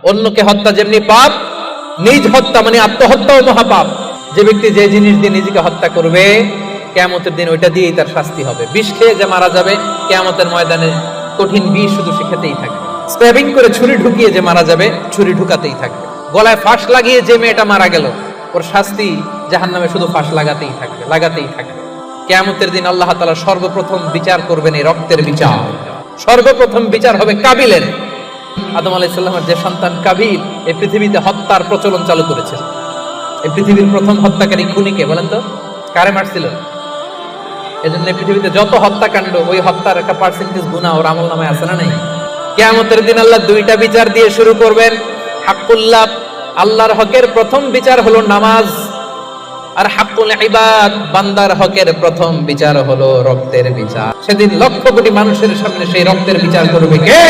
অন্যকে হত্যা যেমনি পাপ, নিজ হত্যা মানে আত্মহত্যাও মহাপাপ। যে ব্যক্তি যে জিনিস দিয়ে নিজেকে হত্যা করবে, কিয়ামতের দিন ওইটা দিয়েই তার শাস্তি হবে। বিষ খেয়ে যে মারা যাবে, কিয়ামতের ময়দানে কঠিন বিষ শুধু সে খেতেই থাকবে। স্ট্যাবিং করে ছুরি ঢুকিয়ে যে মারা যাবে, ছুরি ঢুকাতেই থাকবে। গলায় ফাঁস লাগিয়ে যে মেয়েটা মারা গেল, ওর শাস্তি জাহান্নামে শুধু ফাঁস লাগাতেই থাকবে, লাগাতেই থাকবে। কিয়ামতের দিন আল্লাহ তাআলা সর্বপ্রথম বিচার করবেন এই রক্তের বিচার। সর্বপ্রথম বিচার হবে কাবিলের। আদম আলাইহিস সালামের যে সন্তান কাবিল এই পৃথিবীতে হত্যার প্রচলন চালু করেছে। এই পৃথিবীর প্রথম হত্যাকারী খুনিকে বলেন তো, কারে মারছিল? এজন্য পৃথিবীতে যত হত্যাকাণ্ড, ওই হত্যার একটা পার্সেন্টেজ গুনাহ ওর আমলনামায় আছে না নাই? কিয়ামতের দিন আল্লাহ দুইটা বিচার দিয়ে শুরু করবেন। হাক্কুল্লাহ, আল্লাহর হকের প্রথম বিচার হলো নামাজ, আর হাক্কুল ইবাদ, বান্দার হকের প্রথম বিচার হলো রক্তের বিচার। সেদিন লক্ষ কোটি মানুষের সামনে সেই রক্তের বিচার করবে কে?